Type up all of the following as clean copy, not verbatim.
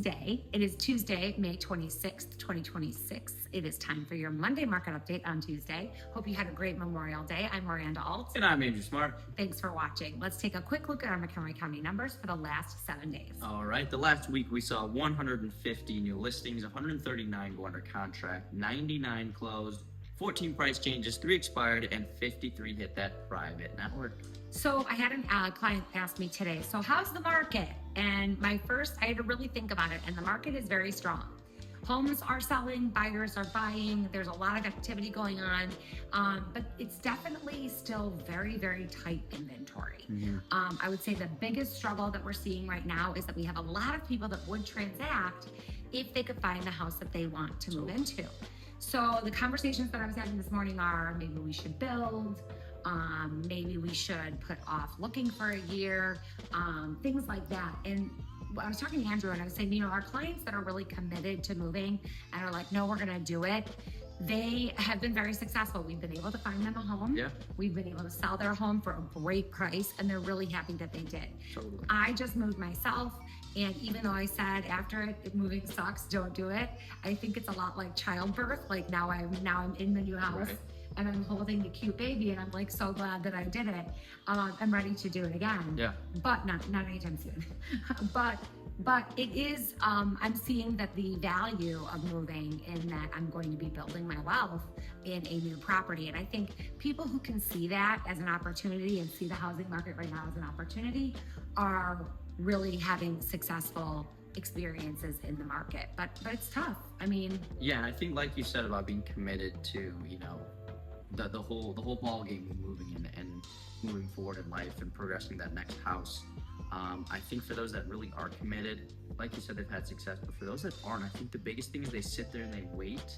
Tuesday. It is Tuesday, May 26th, 2026. It is time for your Monday market update on Tuesday. Hope you had a great Memorial Day. I'm Miranda Andrew. And I'm Andrew Smart. Thanks for watching. Let's take a quick look at our McHenry County numbers for the last 7 days. All right. The last week we saw 150 new listings, 139 go under contract, 99 closed, 14 price changes, 3 expired, and 53 hit that private network. So I had a client ask me today, so how's the market? And I had to really think about it, and the market is very strong. Homes are selling, buyers are buying, there's a lot of activity going on, but it's definitely still very, very tight inventory. I would say the biggest struggle that we're seeing right now is that we have a lot of people that would transact if they could find the house that they want to move into. So the conversations that I was having this morning are maybe we should build, maybe we should put off looking for a year, things like that. And I was talking to Andrew and I was saying, our clients that are really committed to moving and are like, no, we're going to do it. They have been very successful. We've been able to find them a home. Yeah. We've been able to sell their home for a great price, and they're really happy that they did. Totally. I just moved myself, and even though I said after it, moving sucks, don't do it, I think it's a lot like childbirth. Like now I'm in the new house. Right. And I'm holding the cute baby, and I'm like so glad that I did it. I'm ready to do it again. Yeah. But not anytime soon. But it is, I'm seeing that the value of moving in that I'm going to be building my wealth in a new property. And I think people who can see that as an opportunity and see the housing market right now as an opportunity are really having successful experiences in the market. But it's tough. I mean. Yeah, and I think like you said about being committed to, the whole ball game of moving in and moving forward in life and progressing that next house. I think for those that really are committed, like you said, they've had success, but for those that aren't, I think the biggest thing is they sit there and they wait,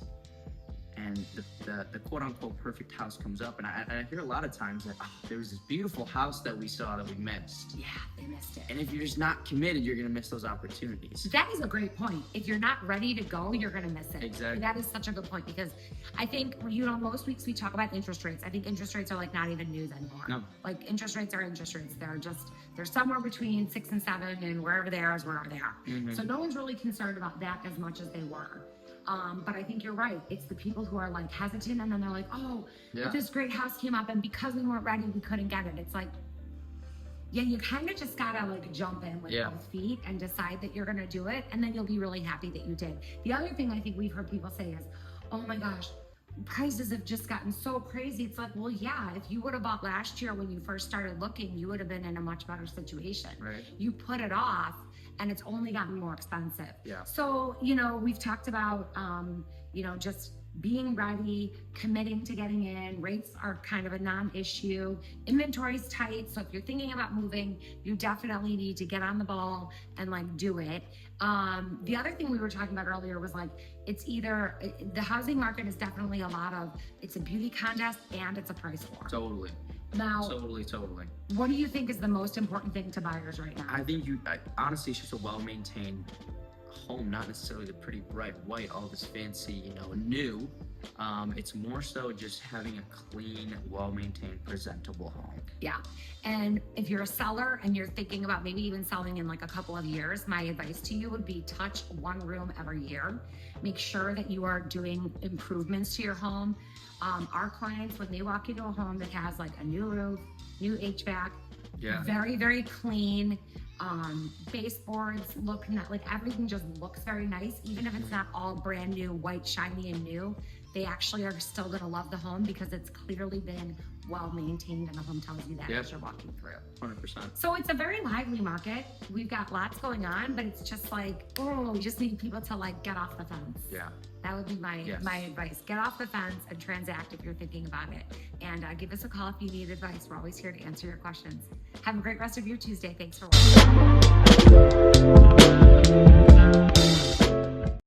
and the quote-unquote perfect house comes up. And I hear a lot of times that there was this beautiful house that we saw that we missed. Yeah, they missed it. And if you're just not committed, you're going to miss those opportunities. That is a great point. If you're not ready to go, you're going to miss it. Exactly. That is such a good point, because I think, most weeks we talk about interest rates. I think interest rates are like not even news anymore. No. Like interest rates are interest rates. They're somewhere between 6 and 7, and wherever they are is wherever they are. Mm-hmm. So no one's really concerned about that as much as they were. But I think you're right. It's the people who are like hesitant, and then they're like, if this great house came up and because we weren't ready, we couldn't get it. It's like, yeah, you kind of just gotta like jump in with both feet and decide that you're gonna do it, and then you'll be really happy that you did. The other thing I think we've heard people say is, oh my gosh, prices have just gotten so crazy. It's like, well, yeah, if you would have bought last year when you first started looking, you would have been in a much better situation. Right. You put it off, and it's only gotten more expensive. Yeah. So, we've talked about, just being ready, committing to getting in. Rates are kind of a non-issue. Inventory's tight. So if you're thinking about moving, you definitely need to get on the ball and do it. The other thing we were talking about earlier was it's either, the housing market is definitely it's a beauty contest and it's a price war. Totally. Now, Totally. what do you think is the most important thing to buyers right now? I think honestly, it's just a well-maintained home, not necessarily the pretty bright white, all this fancy, new. It's more so just having a clean, well-maintained, presentable home. Yeah. And if you're a seller and you're thinking about maybe even selling in a couple of years, my advice to you would be touch one room every year. Make sure that you are doing improvements to your home. Our clients, when they walk into a home that has a new roof, new HVAC, very, very clean, baseboards look everything just looks very nice. Even if it's not all brand new, white, shiny, and new, they actually are still going to love the home because it's clearly been well maintained, and the home tells you that as you're walking through. 100%. So it's a very lively market. We've got lots going on, but it's just we just need people to get off the fence. Yeah. That would be my advice. Get off the fence and transact if you're thinking about it. And give us a call if you need advice. We're always here to answer your questions. Have a great rest of your Tuesday. Thanks for watching.